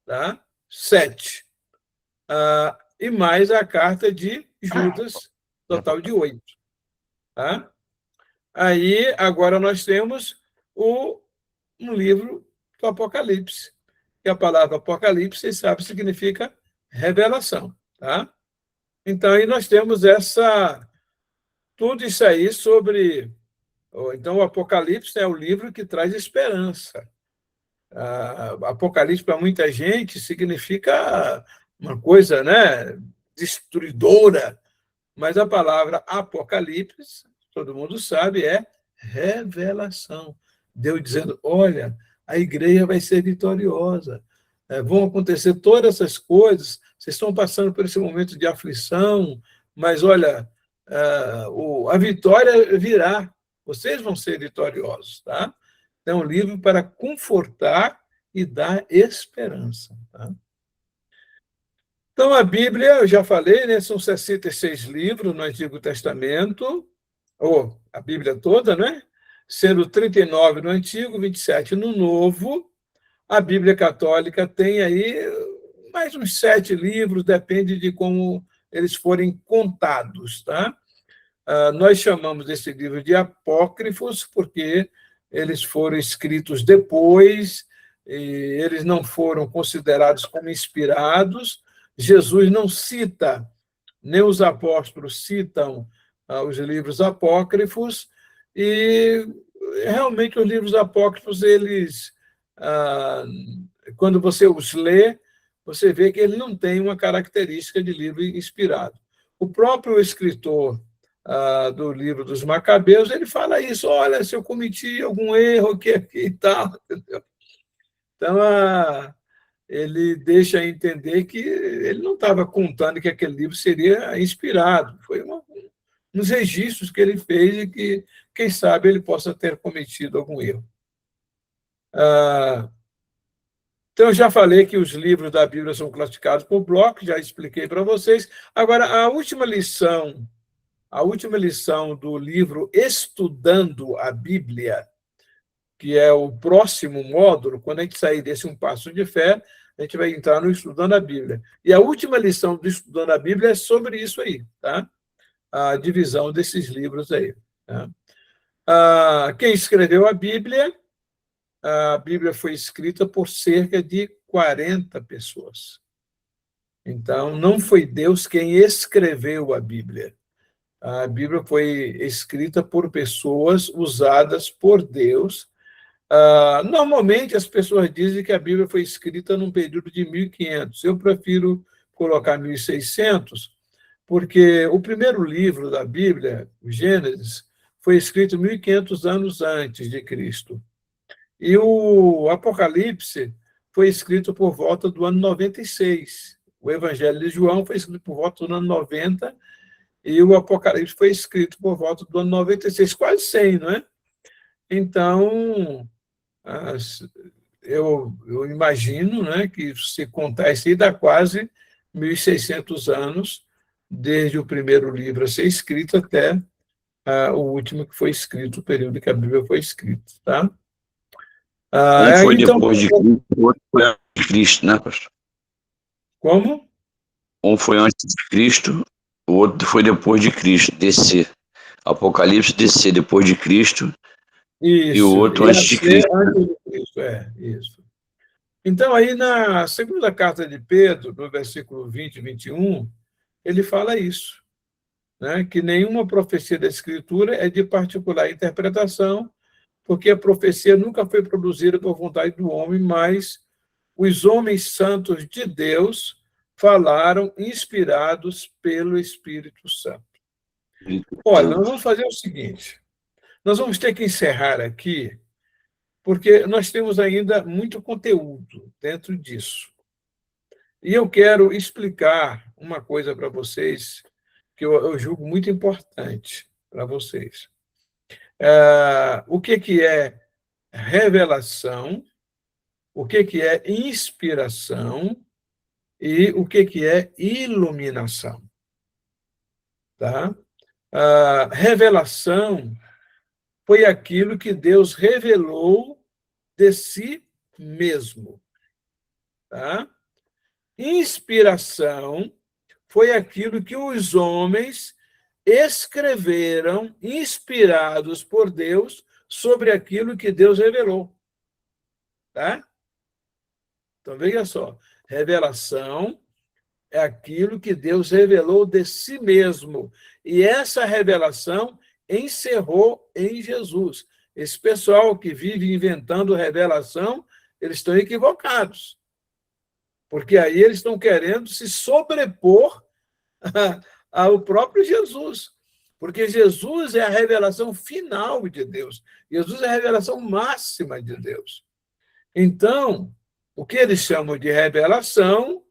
tá? 7. E mais a carta de Judas, total de 8. Tá? Aí, agora nós temos um livro do Apocalipse, que a palavra Apocalipse, vocês sabem, significa revelação. Tá? Então, aí nós temos tudo isso aí sobre... Então, o Apocalipse é o livro que traz esperança. Apocalipse, para muita gente, significa uma coisa, né, destruidora, mas a palavra Apocalipse, todo mundo sabe, é revelação. Deus dizendo, olha, a igreja vai ser vitoriosa, vão acontecer todas essas coisas, vocês estão passando por esse momento de aflição, mas, olha, a vitória virá, vocês vão ser vitoriosos, tá? É um livro para confortar e dar esperança. Tá? Então, a Bíblia, eu já falei, né, são 66 livros no Antigo Testamento, ou a Bíblia toda, né? Sendo 39 no Antigo, 27 no Novo. A Bíblia Católica tem aí mais uns 7 livros, depende de como eles forem contados. Tá? Nós chamamos esse livro de apócrifos, porque eles foram escritos depois, e eles não foram considerados como inspirados. Jesus não cita, nem os apóstolos citam os livros apócrifos, e realmente os livros apócrifos, eles, quando você os lê, você vê que ele não tem uma característica de livro inspirado. O próprio escritor do livro dos Macabeus, ele fala isso: olha, se eu cometi algum erro aqui e tal, entendeu? Então, ele deixa entender que ele não estava contando que aquele livro seria inspirado. Foi uns registros que ele fez e que, quem sabe, ele possa ter cometido algum erro. Então, eu já falei que os livros da Bíblia são classificados por blocos, já expliquei para vocês. Agora, a última lição do livro Estudando a Bíblia, que é o próximo módulo, quando a gente sair desse Um Passo de Fé, a gente vai entrar no Estudando a Bíblia. E a última lição do Estudando a Bíblia é sobre isso aí, tá? A divisão desses livros aí. Tá? Quem escreveu a Bíblia foi escrita por cerca de 40 pessoas. Então, não foi Deus quem escreveu a Bíblia. A Bíblia foi escrita por pessoas usadas por Deus. Normalmente, as pessoas dizem que a Bíblia foi escrita num período de 1500. Eu prefiro colocar 1600, porque o primeiro livro da Bíblia, o Gênesis, foi escrito 1500 anos antes de Cristo. E o Apocalipse foi escrito por volta do ano 96. O Evangelho de João foi escrito por volta do ano 90, e o Apocalipse foi escrito por volta do ano 96, quase 100, não é? Então, eu imagino, né, que se contar isso aí, dá quase 1.600 anos, desde o primeiro livro a ser escrito até o último que foi escrito, o período que a Bíblia foi escrita, tá? Um foi depois de Cristo, o outro foi antes de Cristo, né, pastor? Como? Um foi antes de Cristo, o outro foi depois de Cristo, descer. Apocalipse, descer depois de Cristo, isso, e o outro antes de Cristo. Antes de Cristo, isso. Então, aí na segunda carta de Pedro, no versículo 20 e 21, ele fala isso, né, que nenhuma profecia da Escritura é de particular interpretação, porque a profecia nunca foi produzida por vontade do homem, mas os homens santos de Deus falaram inspirados pelo Espírito Santo. Olha, nós vamos fazer o seguinte, nós vamos ter que encerrar aqui, porque nós temos ainda muito conteúdo dentro disso. E eu quero explicar uma coisa para vocês, que eu julgo muito importante para vocês. O que é revelação, o que é inspiração e o que é iluminação. Tá? Revelação foi aquilo que Deus revelou de si mesmo. Tá? Inspiração foi aquilo que os homens escreveram, inspirados por Deus, sobre aquilo que Deus revelou. Tá? Então, veja só. Revelação é aquilo que Deus revelou de si mesmo. E essa revelação encerrou em Jesus. Esse pessoal que vive inventando revelação, eles estão equivocados. Porque aí eles estão querendo se sobrepor ao próprio Jesus. Porque Jesus é a revelação final de Deus. Jesus é a revelação máxima de Deus. Então, o que eles chamam de revelação,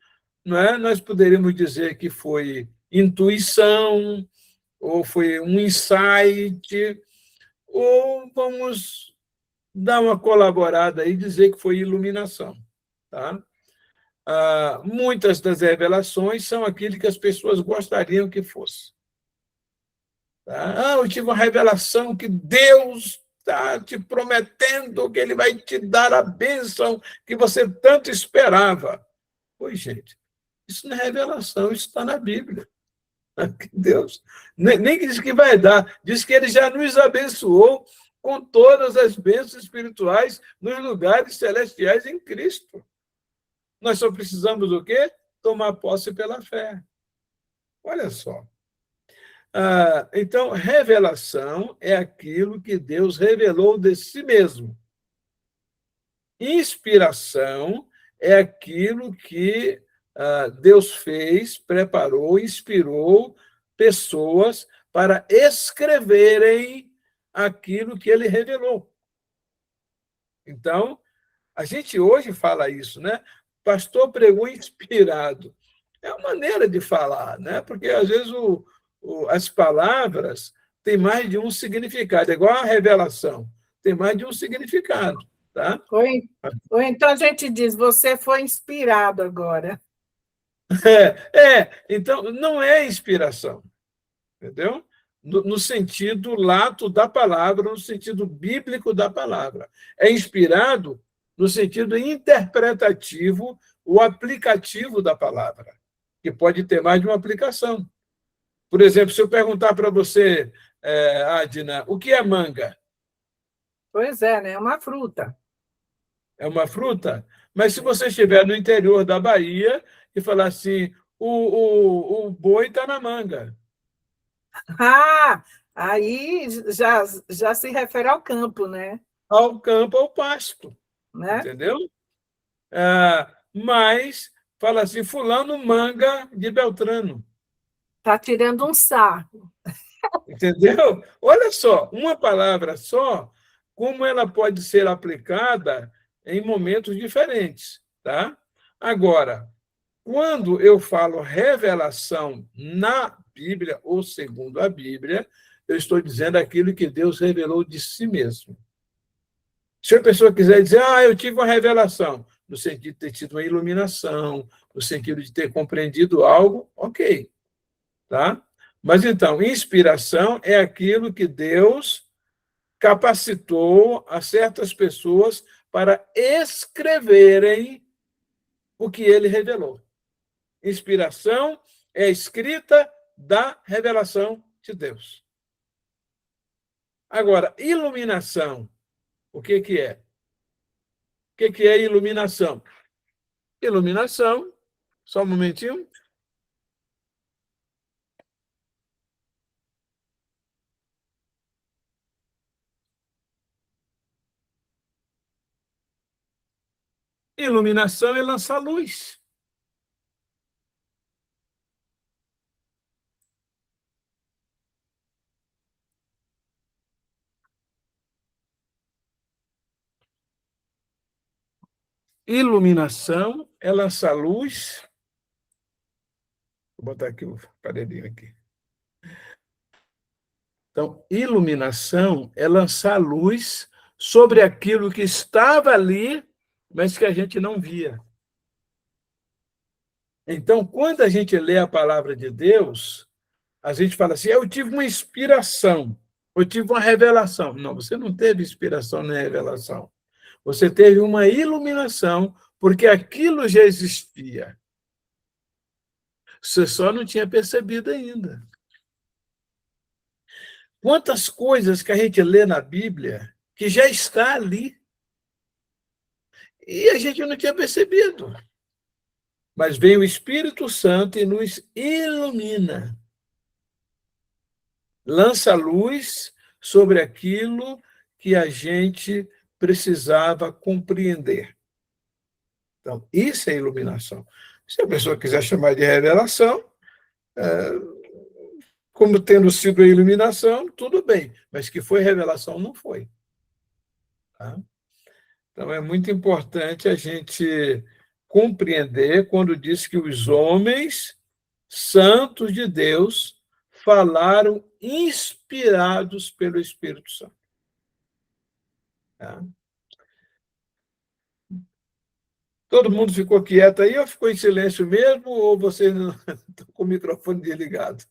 não é? Nós poderíamos dizer que foi intuição, ou foi um insight, ou vamos dar uma colaborada aí e dizer que foi iluminação. Tá? Muitas das revelações são aquilo que as pessoas gostariam que fosse. Tá? Eu tive uma revelação que Deus está te prometendo que Ele vai te dar a bênção que você tanto esperava. Pois, gente, isso não é revelação, isso está na Bíblia. Deus nem diz que vai dar, diz que Ele já nos abençoou com todas as bênçãos espirituais nos lugares celestiais em Cristo. Nós só precisamos do quê? Tomar posse pela fé. Olha só. Então, revelação é aquilo que Deus revelou de si mesmo. Inspiração é aquilo que Deus fez, preparou, inspirou pessoas para escreverem aquilo que ele revelou. Então, a gente hoje fala isso, né? Pastor pregou inspirado. É uma maneira de falar, né? Porque, às vezes, as palavras têm mais de um significado. É igual a revelação. Tem mais de um significado, tá? Ou então a gente diz, você foi inspirado agora. Então, não é inspiração, entendeu? No sentido lato da palavra, no sentido bíblico da palavra. É inspirado no sentido interpretativo, o aplicativo da palavra, que pode ter mais de uma aplicação. Por exemplo, se eu perguntar para você, Adina, o que é manga? Pois é, né? É uma fruta. É uma fruta? Mas se você estiver no interior da Bahia e falar assim, o boi está na manga. Aí já se refere ao campo, né? Ao campo, ao pasto. Né? Entendeu? Mas fala assim, fulano manga de Beltrano. Está tirando um sarro. Entendeu? Olha só, uma palavra só, como ela pode ser aplicada em momentos diferentes, tá? Agora, quando eu falo revelação na Bíblia, ou segundo a Bíblia, eu estou dizendo aquilo que Deus revelou de si mesmo. Se a pessoa quiser dizer, eu tive uma revelação, no sentido de ter tido uma iluminação, no sentido de ter compreendido algo, ok. Tá? Mas, então, inspiração é aquilo que Deus capacitou a certas pessoas para escreverem o que ele revelou. Inspiração é a escrita da revelação de Deus. Agora, iluminação, o que é? O que é iluminação? Iluminação, só um momentinho. Iluminação é lançar luz. Iluminação é lançar luz. Vou botar aqui o aparelhinho aqui. Então, iluminação é lançar luz sobre aquilo que estava ali, mas que a gente não via. Então, quando a gente lê a palavra de Deus, a gente fala assim, eu tive uma inspiração, eu tive uma revelação. Não, você não teve inspiração nem revelação. Você teve uma iluminação, porque aquilo já existia. Você só não tinha percebido ainda. Quantas coisas que a gente lê na Bíblia que já está ali. E a gente não tinha percebido. Mas vem o Espírito Santo e nos ilumina. Lança luz sobre aquilo que a gente precisava compreender. Então, isso é iluminação. Se a pessoa quiser chamar de revelação, como tendo sido a iluminação, tudo bem, mas que foi revelação, não foi. Tá? Então, é muito importante a gente compreender quando diz que os homens santos de Deus falaram inspirados pelo Espírito Santo. Tá? Todo mundo ficou quieto aí ou ficou em silêncio mesmo, ou você não está com o microfone desligado?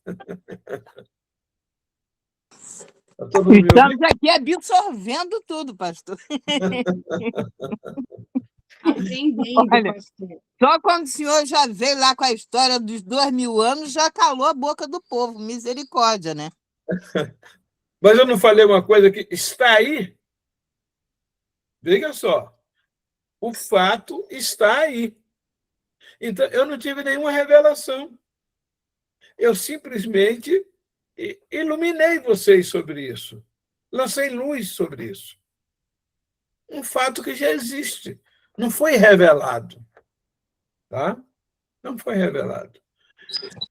Estamos aqui absorvendo tudo, pastor. Aprendendo, Olha, pastor. só quando o senhor já veio lá com a história dos 2000 anos, já calou a boca do povo. Misericórdia, né? Mas eu não falei uma coisa que está aí? Veja só. O fato está aí. Então, eu não tive nenhuma revelação. Eu simplesmente iluminei vocês sobre isso. Lancei luz sobre isso. Um fato que já existe. Não foi revelado. Tá? Não foi revelado.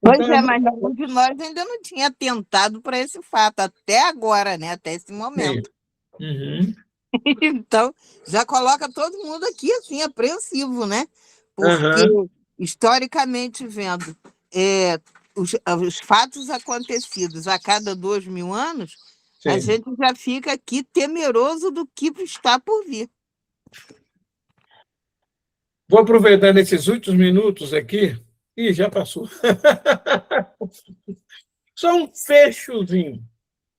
Pois Então, é, mas nenhum de nós ainda não tinha atentado para esse fato, até agora, né? Até esse momento. Uhum. Então, já coloca todo mundo aqui assim, apreensivo, né? Porque, Uhum. historicamente vendo, os fatos acontecidos a cada 2.000 anos, a Sim. gente já fica aqui temeroso do que está por vir. Vou aproveitar nesses últimos minutos aqui. Ih, já passou. Só um fechozinho.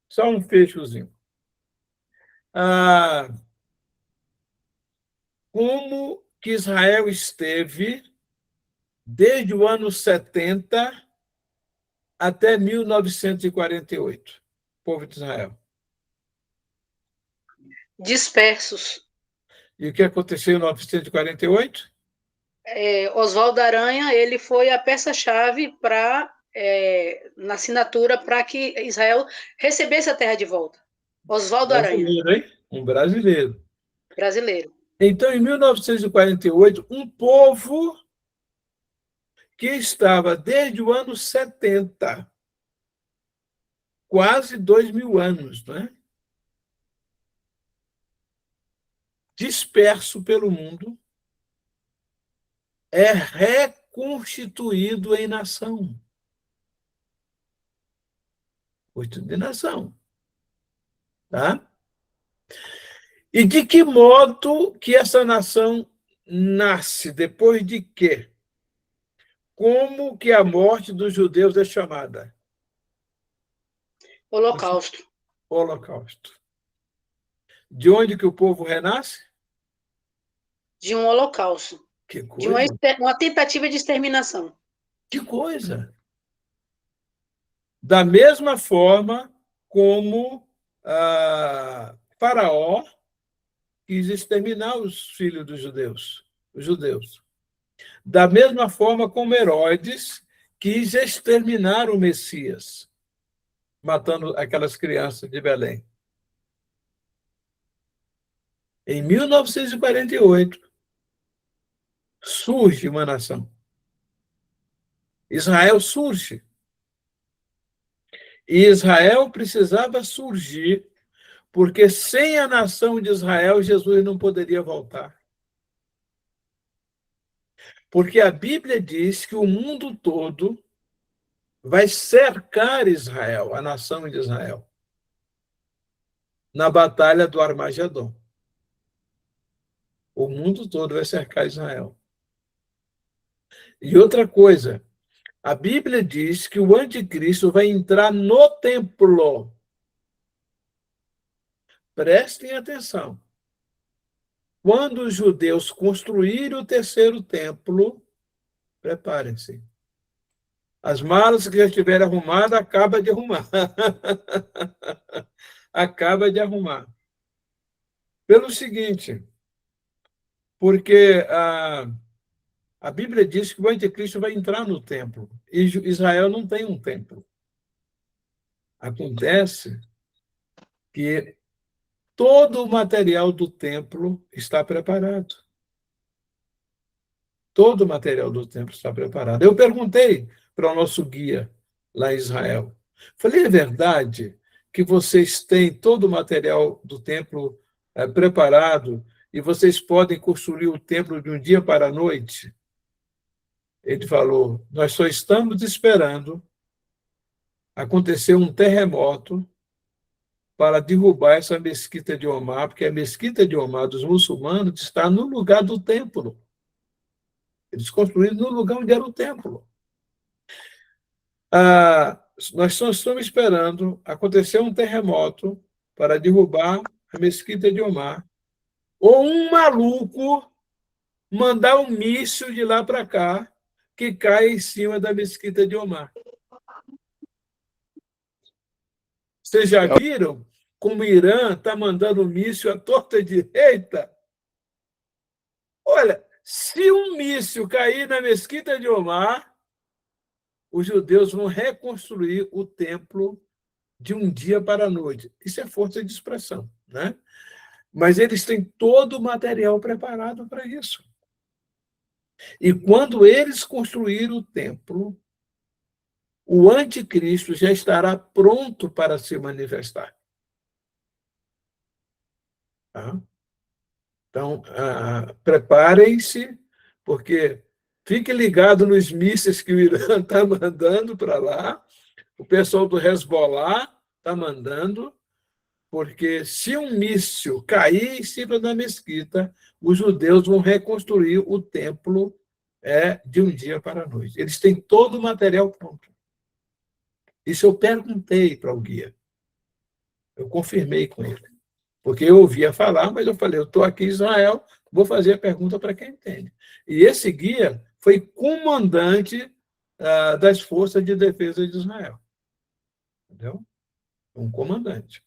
Só um fechozinho. Como que Israel esteve desde o ano 70 até 1948, o povo de Israel. Dispersos. E o que aconteceu em 1948? Oswaldo Aranha, ele foi a peça-chave na assinatura para que Israel recebesse a terra de volta. Oswaldo Aranha. Brasileiro, hein? Um brasileiro. Brasileiro. Então, em 1948, um povo que estava desde o ano 70, quase 2.000 anos, né? Disperso pelo mundo, é reconstituído em nação. Constituído de nação. Tá? E de que modo que essa nação nasce? Depois de quê? Como que a morte dos judeus é chamada? Holocausto. Holocausto. De onde que o povo renasce? De um holocausto. Que De coisa! uma tentativa de exterminação. Que coisa! Da mesma forma como Faraó quis exterminar os filhos dos judeus, os judeus. Da mesma forma como Herodes quis exterminar o Messias, matando aquelas crianças de Belém. Em 1948, surge uma nação. Israel surge. E Israel precisava surgir, porque sem a nação de Israel, Jesus não poderia voltar. Porque a Bíblia diz que o mundo todo vai cercar Israel, a nação de Israel, na batalha do Armagedon. O mundo todo vai cercar Israel. E outra coisa, a Bíblia diz que o anticristo vai entrar no templo. Prestem atenção. Quando os judeus construírem o terceiro templo, preparem-se. As malas que já estiverem arrumadas, acaba de arrumar. Acaba de arrumar. Pelo seguinte, porque a Bíblia diz que o anticristo vai entrar no templo, e Israel não tem um templo. Acontece que todo o material do templo está preparado. Todo o material do templo está preparado. Eu perguntei para o nosso guia lá em Israel. Falei, é verdade que vocês têm todo o material do templo preparado e vocês podem construir o templo de um dia para a noite? Ele falou, nós só estamos esperando acontecer um terremoto para derrubar essa mesquita de Omar, porque a mesquita de Omar dos muçulmanos está no lugar do templo. Eles construíram no lugar onde era o templo. Nós só estamos esperando acontecer um terremoto para derrubar a mesquita de Omar, ou um maluco mandar um míssil de lá para cá que cai em cima da mesquita de Omar. Vocês já viram como o Irã está mandando míssil à torta e direita? Olha, se um míssil cair na mesquita de Omar, os judeus vão reconstruir o templo de um dia para a noite. Isso é força de expressão, né? Mas eles têm todo o material preparado para isso. E quando eles construírem o templo, o anticristo já estará pronto para se manifestar. Tá? Então, preparem-se, porque fique ligado nos mísseis que o Irã está mandando para lá, o pessoal do Hezbollah está mandando, porque se um míssil cair em cima da mesquita, os judeus vão reconstruir o templo de um dia para a noite. Eles têm todo o material pronto. Isso eu perguntei para o guia. Eu confirmei com ele. Porque eu ouvia falar, mas eu falei, eu estou aqui em Israel, vou fazer a pergunta para quem entende. E esse guia foi comandante das Forças de Defesa de Israel. Entendeu? Um comandante.